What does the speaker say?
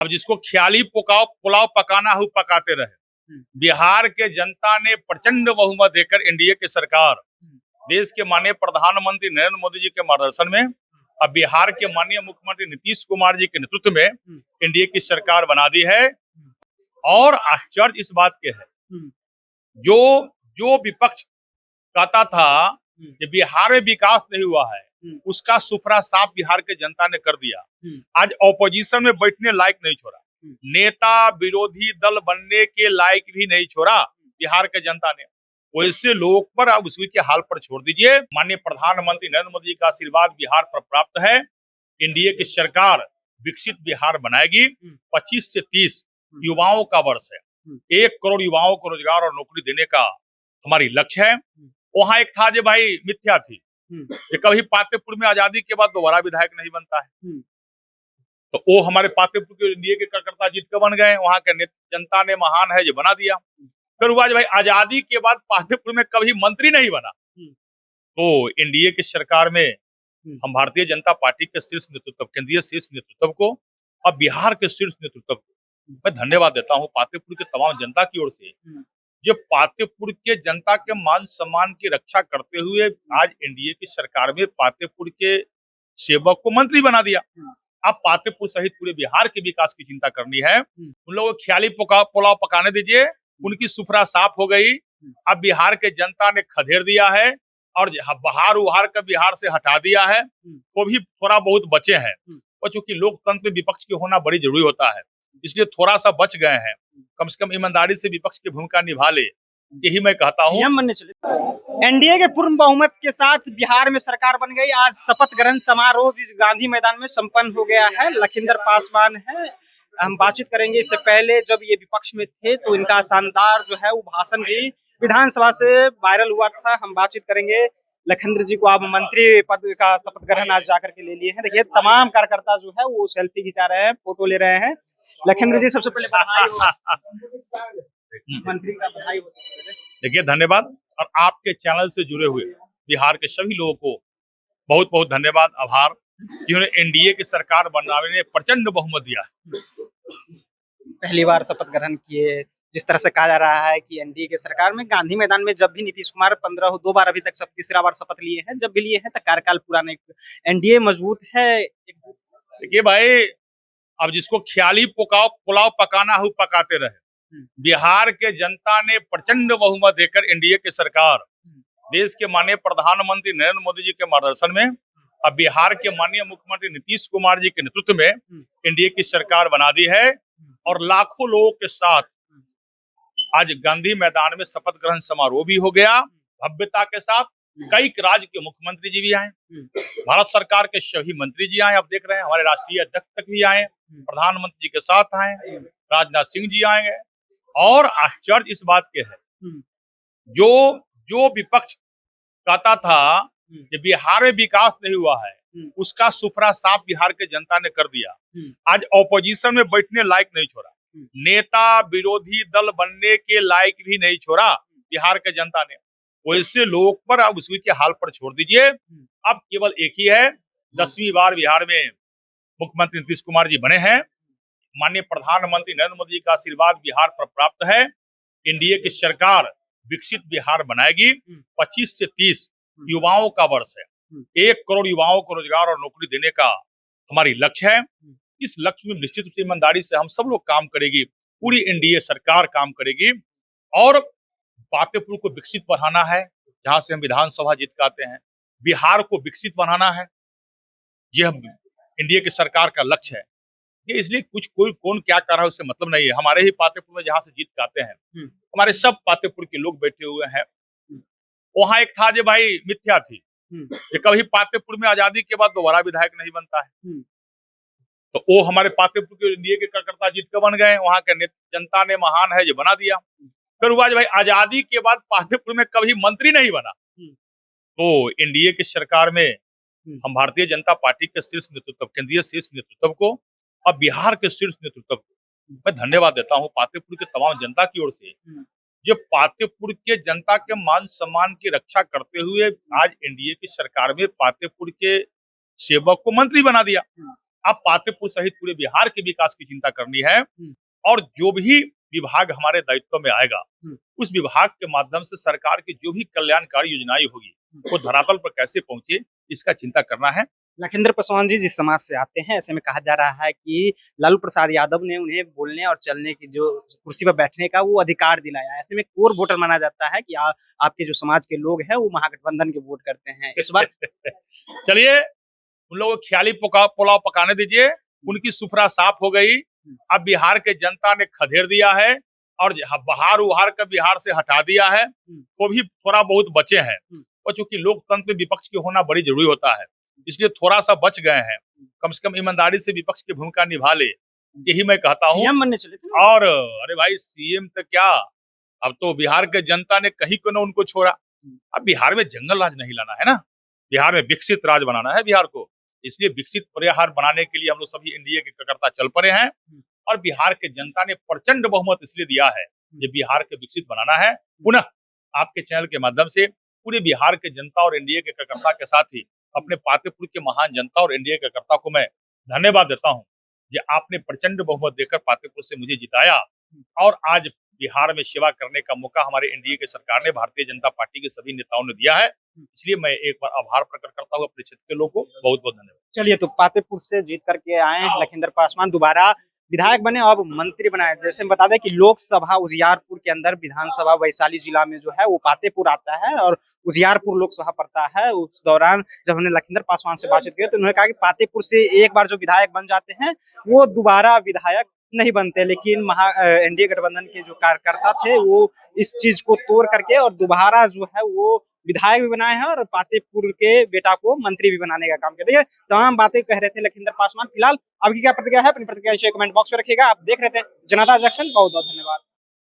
अब जिसको ख्याली पुलाव पुलाव पकाना हो पकाते रहे। बिहार के जनता ने प्रचंड बहुमत देकर एनडीए की सरकार, देश के माननीय प्रधानमंत्री नरेंद्र मोदी जी के मार्गदर्शन में अब बिहार के माननीय मुख्यमंत्री नीतीश कुमार जी के नेतृत्व में एनडीए की सरकार बना दी है। और आश्चर्य इस बात के है, जो जो विपक्ष कहता था कि बिहार में विकास नहीं हुआ है, उसका सुफरा साफ बिहार के जनता ने कर दिया। आज ऑपोजिशन में बैठने लायक नहीं छोड़ा, नेता विरोधी दल बनने के लायक भी नहीं छोड़ा बिहार के जनता ने। वैसे लोग पर अब उसी के हाल पर छोड़ दीजिए। माननीय प्रधानमंत्री नरेंद्र मोदी जी का आशीर्वाद बिहार पर प्राप्त है। एनडीए की सरकार विकसित बिहार बनाएगी। 25 से 30 युवाओं का वर्ष है। 1 करोड़ युवाओं को रोजगार और नौकरी देने का हमारी लक्ष्य है। वहां एक था जो भाई मिथ्या थी कि कभी पातेपुर में आजादी के बाद दोबारा विधायक नहीं बनता है, तो वो हमारे पातेपुर के एनडीए के कार्यकर्ता जीत के बन गए। वहां के जनता ने महान है जो बना दिया। फिर हुआ भाई आजादी के बाद पातेपुर में कभी मंत्री नहीं बना, तो एनडीए की सरकार में हम भारतीय जनता पार्टी के शीर्ष नेतृत्व, केंद्रीय शीर्ष नेतृत्व को, अब बिहार के शीर्ष नेतृत्व को मैं धन्यवाद देता हूँ। पातेपुर के तमाम जनता की ओर से, जो पातेपुर के जनता के मान सम्मान की रक्षा करते हुए आज एनडीए की सरकार में पातेपुर के सेवक को मंत्री बना दिया। अब पातेपुर सहित पूरे बिहार के विकास की चिंता करनी है। उन लोगों को ख्याली पुलाव पकाने दीजिए, उनकी सुफरा साफ हो गई। अब बिहार के जनता ने खदेड़ दिया है और बहार उहार का बिहार से हटा दिया है, तो भी थोड़ा बहुत बचे हैं। और चूंकि लोकतंत्र में विपक्ष के होना बड़ी जरूरी होता है, इसलिए थोड़ा सा बच गए हैं। कम से कम ईमानदारी से विपक्ष की भूमिका निभा ले, यही मैं कहता हूँ। एनडीए के पूर्ण बहुमत के साथ बिहार में सरकार बन गई। आज शपथ ग्रहण समारोह इस गांधी मैदान में संपन्न हो गया है। लखिंदर पासवान है, हम बातचीत करेंगे। इससे पहले जब ये विपक्ष में थे तो इनका शानदार जो है वो भाषण भी विधानसभा से वायरल हुआ था। हम बातचीत करेंगे। लखिंदर जी को आप मंत्री पद का शपथ ग्रहण आज जाकर के ले लिए हैं। देखिए तमाम कार्यकर्ता जो है वो सेल्फी खिंचा रहे हैं, फोटो ले रहे हैं। लखिंदर जी सबसे पहले बधाई हो। मंत्री का बधाई हो। देखिए धन्यवाद, और आपके चैनल से जुड़े हुए बिहार के सभी लोगों को बहुत बहुत धन्यवाद, आभार, जिन्होंने एनडीए की सरकार बनाने में प्रचंड बहुमत दिया है। पहली बार शपथ ग्रहण किए, जिस तरह से कहा जा रहा है कि एनडीए की सरकार में गांधी मैदान में जब भी नीतीश कुमार 2 बार अभी तक तीसरा बार शपथ लिए हैं, जब भी लिए हैं तो कार्यकाल पूरा नहीं। एनडीए मजबूत है। देखिए भाई, अब जिसको ख्याली पुलाव पकाना हो पकाते रहे। बिहार के जनता ने प्रचंड बहुमत देकर एनडीए की सरकार, देश के माननीय प्रधानमंत्री नरेंद्र मोदी जी के मार्गदर्शन में अब बिहार के माननीय मुख्यमंत्री नीतीश कुमार जी के नेतृत्व में एनडीए की सरकार बना दी है। और लाखों लोगों के साथ आज गांधी मैदान में शपथ ग्रहण समारोह भी हो गया भव्यता के साथ। कई राज्य के मुख्यमंत्री जी भी आए, भारत सरकार के सभी मंत्री जी आए, आप देख रहे हैं हमारे राष्ट्रीय अध्यक्ष तक भी आए, प्रधानमंत्री जी के साथ आए, राजनाथ सिंह जी आएंगे। और आश्चर्य इस बात के है, जो विपक्ष कहता था कि बिहार में विकास नहीं हुआ है, उसका सुफरा साफ बिहार के जनता ने कर दिया। आज ऑपोजिशन में बैठने लायक नहीं छोड़ा, नेता विरोधी दल बनने के लायक भी नहीं छोड़ा बिहार के जनता ने। वैसे लोग पर अब उसी के हाल पर छोड़ दीजिए। अब केवल एक ही है, 10वीं बार बिहार में मुख्यमंत्री नीतीश कुमार जी बने हैं। माननीय प्रधानमंत्री नरेंद्र मोदी जी का आशीर्वाद बिहार पर प्राप्त है। एनडीए की सरकार विकसित बिहार बनाएगी। 25 से 30 युवाओं का वर्ष है। 1 करोड़ युवाओं को रोजगार और नौकरी देने का हमारी लक्ष्य है। इस लक्ष्य में निश्चित रूप से ईमानदारी से हम सब लोग काम करेंगे, पूरी एनडीए सरकार काम करेगी। और पातेपुर को विकसित बनाना है, जहां से हम विधानसभा जीत के आते हैं। बिहार को विकसित बनाना है, यह एनडीए की सरकार का लक्ष्य है। ये इसलिए कोई कौन क्या कर रहा है उससे मतलब नहीं है। हमारे ही पातेपुर में जहां से जीत के आते हैं, हमारे सब पातेपुर के लोग बैठे हुए हैं। वहां एक था जो भाई मिथ्या थी कि कभी पातेपुर में आजादी के बाद दोबारा विधायक नहीं बनता है, तो वो हमारे पातेपुर के एनडीए के कार्यकर्ता जीत के बन गए। वहां के जनता ने महान है जो बना दिया। फिर हुआ भाई आजादी के बाद पातेपुर में कभी मंत्री नहीं बना, तो एनडीए की सरकार में हम भारतीय जनता पार्टी के शीर्ष नेतृत्व, केंद्रीय शीर्ष नेतृत्व को, अब बिहार के शीर्ष नेतृत्व को मैं धन्यवाद देता हूँ। पातेपुर के तमाम जनता की ओर से, जो पातेपुर के जनता के मान सम्मान की रक्षा करते हुए आज एनडीए की सरकार में पातेपुर के सेवक को मंत्री बना दिया। अब पातेपुर सहित पूरे बिहार के विकास की चिंता करनी है और जो भी विभाग हमारे दायित्व में आएगा उस विभाग के माध्यम से सरकार की जो भी कल्याणकारी योजनाएं होगी वो धरातल पर कैसे पहुंचे इसका चिंता करना है। लखिंदर पासवान जी जिस समाज से आते हैं, ऐसे में कहा जा रहा है कि लालू प्रसाद यादव ने उन्हें बोलने और चलने की जो कुर्सी पर बैठने का वो अधिकार दिलाया। ऐसे में कोर वोटर माना जाता है कि आपके जो समाज के लोग हैं वो महागठबंधन के वोट करते हैं इस बार। चलिए उन लोगों को ख्याली पुलाव पकाने दीजिए, उनकी सुफरा साफ हो गई। अब बिहार के जनता ने खदेड़ दिया है और बहार उहार का बिहार से हटा दिया है, वो भी थोड़ा बहुत बचे हैं। और चूंकि लोकतंत्र में विपक्ष के होना बड़ी जरूरी होता है इसलिए थोड़ा सा बच गए हैं। कम से कम ईमानदारी से विपक्ष की भूमिका निभा ले, यही मैं कहता हूँ। सीएम बनने चले थे और अरे भाई सीएम तो क्या, अब तो बिहार के जनता ने कहीं को ना उनको छोड़ा। अब बिहार में जंगल राज नहीं लाना है ना, बिहार में विकसित राज बनाना है बिहार को। इसलिए विकसित बिहार बनाने के लिए हम लोग सभी एनडीए के कार्यकर्ता चल पड़े हैं और बिहार के जनता ने प्रचंड बहुमत इसलिए दिया है कि बिहार के विकसित बनाना है। पुनः आपके चैनल के माध्यम से पूरे बिहार के जनता और एनडीए के कार्यकर्ता के साथ ही अपने पातेपुर के महान जनता और एनडीए कार्यकर्ता को मैं धन्यवाद देता हूं कि आपने प्रचंड बहुमत देकर पातेपुर से मुझे जिताया और आज बिहार में सेवा करने का मौका हमारे एनडीए की सरकार ने भारतीय जनता पार्टी के सभी नेताओं ने दिया है। इसलिए मैं एक बार आभार प्रकट करता हूँ अपने क्षेत्र के लोगों को। बहुत बहुत धन्यवाद। चलिए, तो पातेपुर से जीत करके आए लखिंदर पासवान, दोबारा विधायक बने और मंत्री बनाए। जैसे बता दें कि लोकसभा उजियारपुर के अंदर, विधानसभा वैशाली जिला में जो है वो पातेपुर आता है और उजियारपुर लोकसभा पड़ता है। उस दौरान जब हमने लखिंदर पासवान से बातचीत की तो उन्होंने कहा कि पातेपुर से एक बार जो विधायक बन जाते हैं वो दोबारा विधायक नहीं बनते, लेकिन एनडीए गठबंधन के जो कार्यकर्ता थे वो इस चीज को तोड़ करके और दोबारा जो है वो विधायक भी बनाए हैं और पातेपुर के बेटा को मंत्री भी बनाने का काम किया। तमाम बातें कह रहे थे लखिंदर पासवान। फिलहाल आपकी क्या प्रतिक्रिया है, अपनी प्रतिक्रिया कमेंट बॉक्स में रखिएगा। आप देख रहे थे जनता जंक्शन। बहुत बहुत धन्यवाद।